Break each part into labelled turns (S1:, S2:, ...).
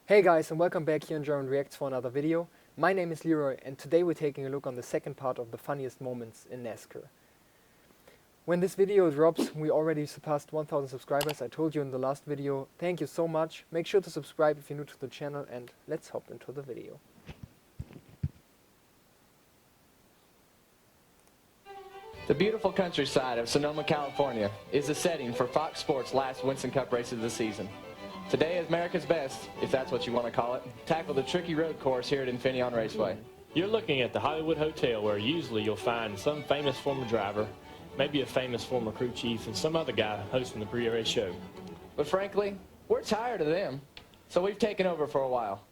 S1: Hey guys, and welcome back here in German Reacts for another video. My name is Leroy and today we're taking a look on the second part of the funniest moments in Nascar. When this video drops, we already surpassed 1000 subscribers. I told you in the last video. Thank you so much. Make sure to subscribe if you're new to the channel and let's hop into the video.
S2: The beautiful countryside of Sonoma, California is the setting for Fox Sports' last Winston Cup race of the season. Today is America's Best, if that's what you want to call it, tackle the tricky road course here at Infineon Raceway.
S3: You're looking at the Hollywood Hotel, where usually you'll find some famous former driver, maybe a famous former crew chief, and some other guy hosting the pre-race show.
S2: But frankly, we're tired of them, so we've taken over for a while.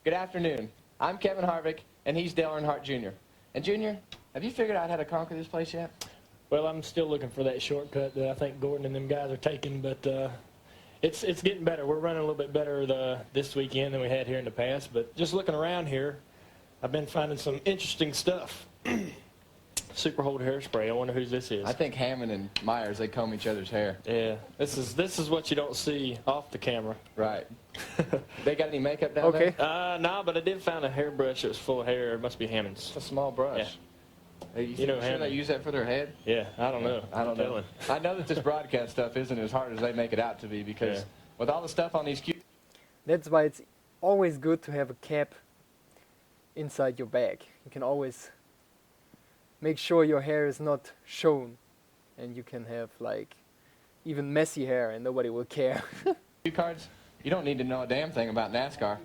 S2: Good afternoon. I'm Kevin Harvick, and he's Dale Earnhardt Jr. And Jr., have you figured out how to conquer this place yet?
S3: Well, I'm still looking for that shortcut that I think Gordon and them guys are taking, but it's getting better. We're running a little bit better this weekend than we had here in the past, but just looking around here, I've been finding some interesting stuff. Super Hold hairspray. I wonder whose this is.
S2: I think Hammond and Myers, they comb each other's hair.
S3: Yeah, this is what you don't see off the camera.
S2: Right. They got any makeup down there?
S3: No, but I did find a hairbrush that was full of hair. It must be Hammond's.
S2: It's a small brush.
S3: Yeah.
S2: You know, sure they use that for their head?
S3: Yeah, I don't know.
S2: I don't know. I know that this broadcast stuff isn't as hard as they make it out to be because with all the stuff on these cute...
S1: That's why it's always good to have a cap inside your bag. You can always make sure your hair is not shown and you can have like even messy hair and nobody will care.
S2: Cue cards, you don't need to know a damn thing about NASCAR.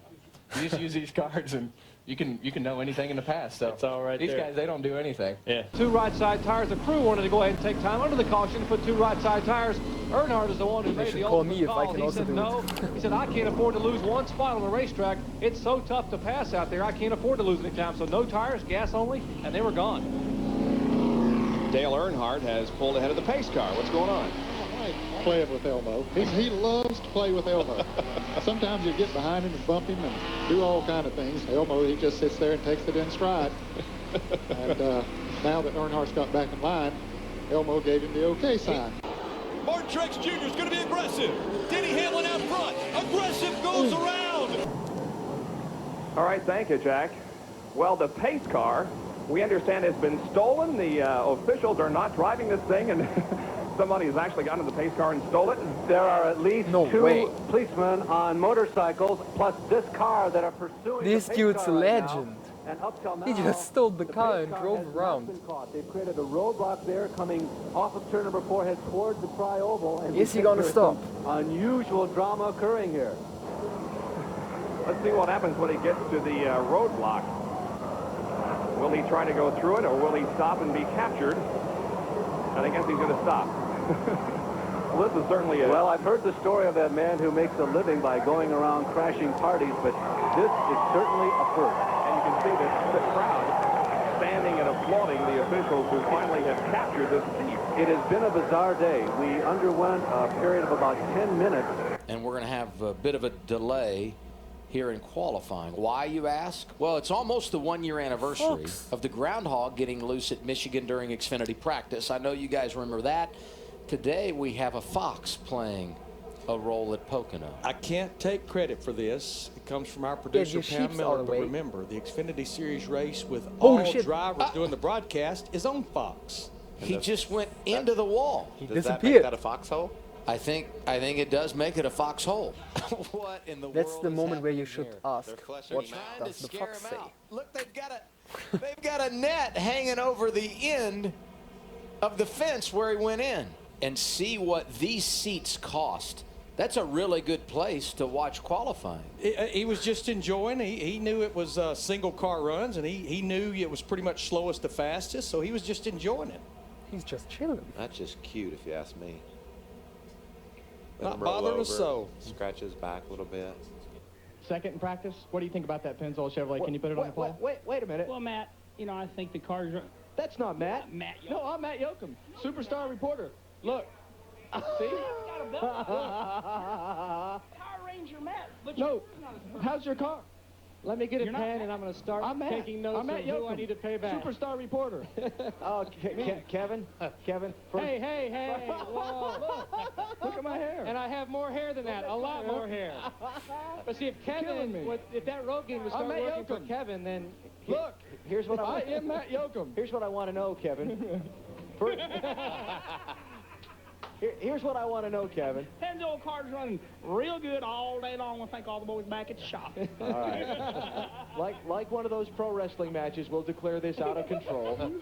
S2: You just use these cards and you can know anything in the past. So
S3: it's all right.
S2: These guys, they don't do anything.
S3: Yeah.
S4: Two right side tires. The crew wanted to go ahead and take time under the caution to put two right side tires. Earnhardt is the one who made the ultimate call. He said no. He said, I can't afford to lose one spot on the racetrack. It's so tough to pass out there. I can't afford to lose any time. So no tires, gas only, and they were gone.
S5: Dale Earnhardt has pulled ahead of the pace car. What's going on?
S6: Playing with Elmo. He loves to play with Elmo. Sometimes you get behind him and bump him and do all kind of things. Elmo, he just sits there and takes it in stride. And now that Earnhardt's got back in line, Elmo gave him the okay sign.
S7: Martin Truex Jr. is going to be aggressive. Denny Hamlin out front. Aggressive goes around.
S8: All right, thank you, Jack. Well, the pace car, we understand, has been stolen. The officials are not driving this thing, and somebody has actually gotten into the pace car and stole it.
S9: There are at least two policemen on motorcycles, plus this car that are pursuing
S1: this
S9: the pace
S1: dude's a
S9: car right
S1: legend.
S9: now. And up till now,
S1: He just stole the car
S9: pace
S1: and
S9: car
S1: drove
S9: has
S1: around.
S9: not been caught. They've created a roadblock there coming off of turn number 4, head towards the tri-oval. And
S1: is he gonna stop?
S9: Unusual drama occurring here.
S8: Let's see what happens when he gets to the roadblock. Will he try to go through it, or will he stop and be captured? And I guess he's going to stop. Well, this is certainly
S9: Well, I've heard the story of that man who makes a living by going around crashing parties, but this is certainly a first.
S8: And you can see the crowd standing and applauding the officials who finally have captured this thief.
S9: It has been a bizarre day. We underwent a period of about 10 minutes.
S10: And we're going to have a bit of a delay here in qualifying. Why, you ask? Well, it's almost the one-year anniversary of the groundhog getting loose at Michigan during Xfinity practice. I know you guys remember that. Today we have a fox playing a role at Pocono.
S11: I can't take credit for this. It comes from our producer, Pam Miller. But remember, the Xfinity Series race with all drivers doing the broadcast is on Fox.
S10: He just went into the wall.
S1: He
S10: Does
S1: disappeared.
S10: that make that a foxhole? I think it does make it a foxhole. What in the world?
S1: That's the moment where you should ask, what does the
S10: scare
S1: fox
S10: him
S1: say?
S10: out. Look, they've got a net hanging over the end of the fence where he went in. And see what these seats cost. That's a really good place to watch qualifying.
S11: He was just enjoying. He knew it was single car runs, and he knew it was pretty much slowest to fastest, so he was just enjoying it.
S1: He's just chilling.
S12: That's just cute, if you ask me.
S11: Not bothering a soul.
S12: Scratch his back a little bit.
S4: Second in practice. What do you think about that Pennzoil Chevrolet? Can you put it on the pole?
S9: Wait a minute.
S4: Well, Matt, you know, I think the car's...
S9: That's not Matt.
S4: Matt Yoakum.
S9: No, I'm Matt Yoakum, superstar reporter. Look. See?
S4: Got a belt. Power Ranger Matt. But
S9: no. How's your car?
S4: Let me get a pen, and I'm going to start taking notes of who I need to pay back.
S13: Superstar reporter.
S9: Oh, Kevin.
S4: Hey. Whoa.
S13: Look at my hair.
S4: And I have more hair than that, a lot more hair. But see, if if that road game was starting working for Kevin, then...
S13: Look,
S9: here's what
S13: I am Matt Yoakum.
S9: Here's what I want to know, Kevin. Here's what I want to know, Kevin.
S13: Pen's old car's running real good all day long. I think all the boys back at the shop.
S9: All right. Like one of those pro wrestling matches, we'll declare this out of control.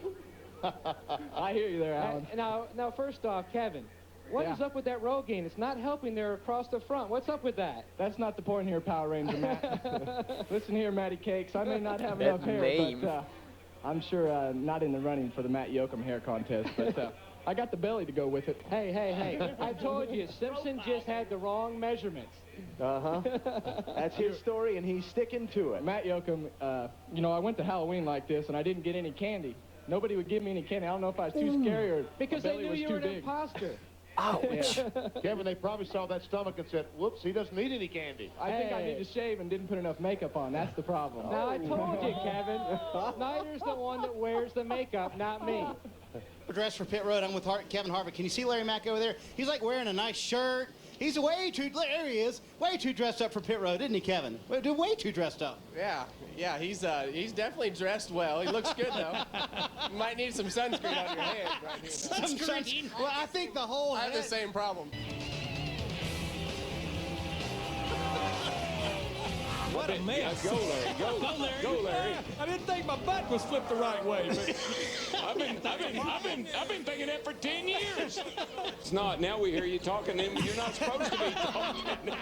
S13: I hear you there, Alan.
S4: Now, first off, Kevin, what is up with that road gain? It's not helping there across the front. What's up with that?
S13: That's not the point here, Power Ranger Matt. Listen here, Matty Cakes. I may not have enough hair, but I'm sure not in the running for the Matt Yoakum hair contest. But I got the belly to go with it.
S4: Hey. I told you, Simpson just had the wrong measurements.
S9: That's his story, and he's sticking to it.
S13: Matt Yoakum, I went to Halloween like this, and I didn't get any candy. Nobody would give me any candy. I don't know if I was too scary or
S4: because they knew you were an imposter.
S6: Ouch. Yeah. Kevin, they probably saw that stomach and said, whoops, he doesn't need any candy.
S13: I think I need to shave and didn't put enough makeup on. That's the problem.
S4: Now, I told you, Kevin. Snyder's the one that wears the makeup, not me.
S14: We're dressed for pit road. I'm with Kevin Harvick. Can you see Larry Mack over there? He's like wearing a nice shirt. He's way too dressed up for pit road, isn't he, Kevin? Way too dressed up.
S2: Yeah, he's definitely dressed well. He looks good, though. You might need some sunscreen on your head right here.
S14: Sunscreen? Well, I think the whole
S2: I have the same problem.
S11: What a mess.
S7: Go, Larry. Go, Larry.
S11: I didn't think my butt was flipped the right way, but I've been thinking that for 10 years.
S7: It's not. Now we hear you talking, and you're not supposed to be talking.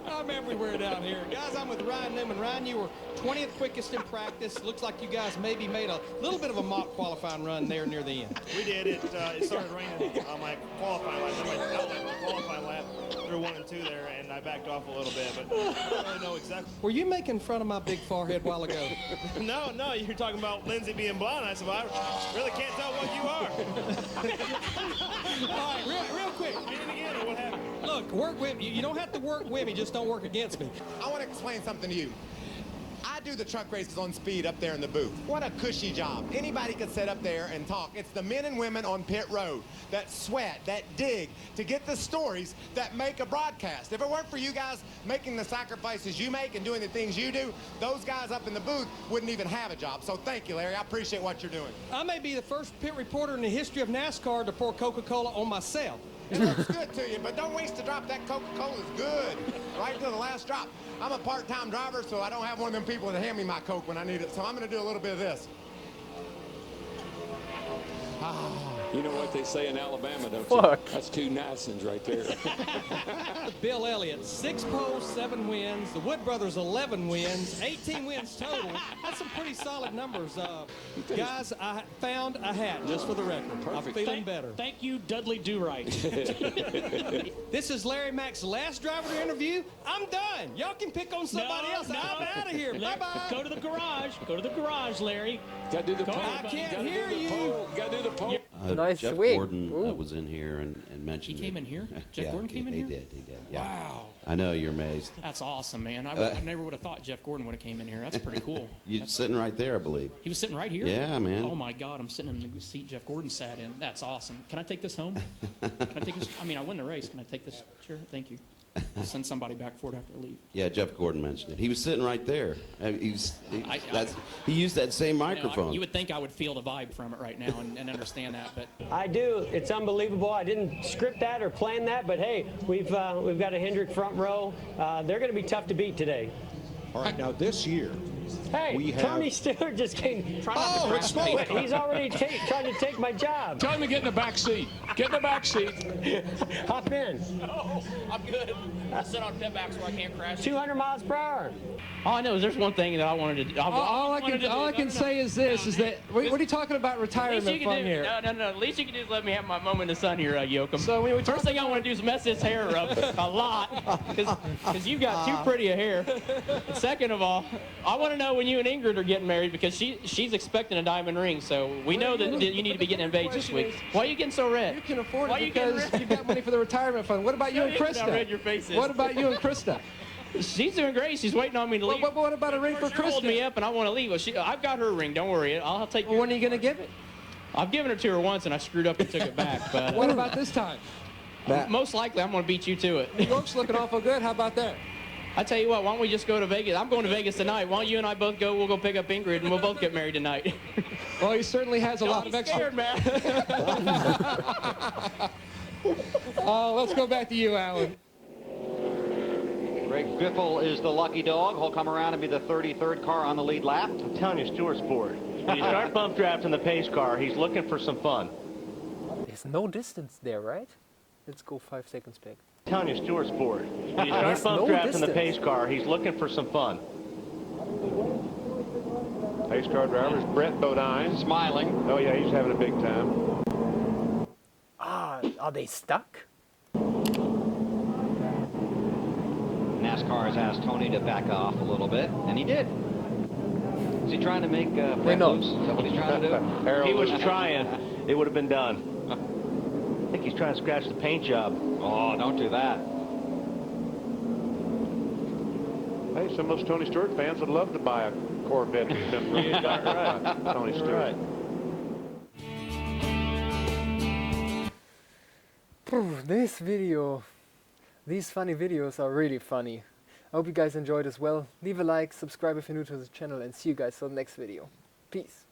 S11: I'm everywhere down here.
S15: Guys, I'm with Ryan Newman. Ryan, you were 20th quickest in practice. Looks like you guys maybe made a little bit of a mock qualifying run there near the end.
S16: We did. It started raining on my qualifying lap. I outlet my qualifying lap through 1 and 2 there, and I backed off a little bit, but I don't really know exactly.
S15: Were you making fun of my big forehead a while ago?
S16: No, you're talking about Lindsay being blonde. I said, well, I really can't tell what you are.
S15: All right, real quick.
S16: Did it again, or what happened?
S15: Look, work with me. You don't have to work with me, just don't work against me.
S17: I want to explain something to you. I do the truck races on speed up there in the booth. What a cushy job. Anybody could sit up there and talk. It's the men and women on pit road that sweat, that dig to get the stories that make a broadcast. If it weren't for you guys making the sacrifices you make and doing the things you do, those guys up in the booth wouldn't even have a job. So thank you, Larry. I appreciate what you're doing.
S15: I may be the first pit reporter in the history of NASCAR to pour Coca-Cola on myself.
S17: It looks good to you, but don't waste a drop. That Coca-Cola is good, right to the last drop. I'm a part-time driver, so I don't have one of them people that hand me my Coke when I need it. So I'm going to do a little bit of this.
S7: You know what they say in Alabama, don't
S1: Fuck.
S7: you? That's 2 Nysons right there.
S15: Bill Elliott, 6 poles, 7 wins. The Wood Brothers, 11 wins. 18 wins total. That's some pretty solid numbers. Guys, I found a hat, just for the record.
S7: Perfect.
S15: I'm feeling better.
S13: Thank you, Dudley Do-Right.
S15: This is Larry Mack's last driver to interview. I'm done. Y'all can pick on somebody else. I'm out of here. Bye-bye.
S13: Go to the garage. Go to the garage, Larry.
S7: Got to do the poll.
S15: I can't hear you.
S7: Got to do the poll.
S1: Nice
S18: Jeff
S1: swing.
S18: Gordon was in here and mentioned
S13: He came in here? Jeff Gordon came in
S18: he
S13: here?
S18: He did. Yeah.
S13: Wow.
S18: I know, you're amazed.
S13: That's awesome, man. I never would have thought Jeff Gordon would have came in here. That's pretty cool.
S18: You're sitting right there, I believe.
S13: He was sitting right here?
S18: Yeah, man.
S13: Oh, my God. I'm sitting in the seat Jeff Gordon sat in. That's awesome. Can I take this home? Can I take this? I mean, I won the race. Can I take this chair? Thank you. I'll send somebody back for it after I leave.
S18: Yeah, Jeff Gordon mentioned it. He was sitting right there. He used that same microphone.
S13: You would think I would feel the vibe from it right now and understand that, but
S19: I do. It's unbelievable. I didn't script that or plan that, but hey, we've got a Hendrick front row. They're going to be tough to beat today.
S5: All right, now this year,
S19: hey, Tony Stewart just came.
S5: It's smoke.
S19: He's already trying to take my job.
S7: Tell him to get in the back seat. Get in the back seat.
S19: Hop in.
S13: No, I'm good. I sit on pit backs where I can't crash.
S19: 200 miles per hour.
S13: All I know is there's one thing that I wanted to do.
S4: All I can say is this: is that what are you talking about retirement from here?
S13: No. The least you can do is let me have my moment in the sun here, Yoakum. So first thing I want to do is mess this hair up a lot, because you've got too pretty a hair. And second of all, I want to know when you and Ingrid are getting married, because she's expecting a diamond ring. So we know that you need to be getting engaged this week. Why are you getting so red?
S4: You can afford it because you've got money for the retirement fund. What about you and Krista?
S13: How red your face is.
S4: What about you and Krista?
S13: She's doing great. She's waiting on me to leave.
S4: But what about a ring for
S13: She called
S4: Kristen?
S13: me up and I want to leave. Well, I've got her ring. Don't worry. I'll take.
S4: Well, when are you going to give it?
S13: I've given her to her once and I screwed up and took it back. But
S4: What about this time?
S13: most likely, I'm going to beat you to it.
S4: Your looks looking awful good. How about that?
S13: I tell you what, why don't we just go to Vegas? I'm going to Vegas tonight. Why don't you and I both go? We'll go pick up Ingrid and we'll both get married tonight.
S4: Well, he certainly has a lot of extra.
S13: Scared, man.
S4: Let's go back to you, Alan.
S20: Greg Biffle is the lucky dog. He'll come around and be the 33rd car on the lead lap.
S9: I'm telling you, Stewart's bored. When you start bump drafting the pace car, he's looking for some fun.
S1: There's no distance there, right? Let's go 5 seconds back.
S9: I'm telling you, Stewart's bored. When you start bump drafting the pace car, he's looking for some fun.
S5: Pace car driver is Brett Bodine.
S20: Smiling.
S5: Oh, yeah, he's having a big time.
S1: Are they stuck?
S20: NASCAR has asked Tony to back off a little bit, and he did. Is he trying to make Brett
S1: no.
S20: loose? Is that what he's trying to do?
S9: If he was trying, it would have been done. I think he's trying to scratch the paint job.
S20: Oh, don't do that.
S5: Hey, some of those Tony Stewart fans would love to buy a Corvette. Tony Stewart.
S1: This video, these funny videos are really funny. I hope you guys enjoyed as well. Leave a like, subscribe if you're new to the channel, and see you guys for the next video. Peace.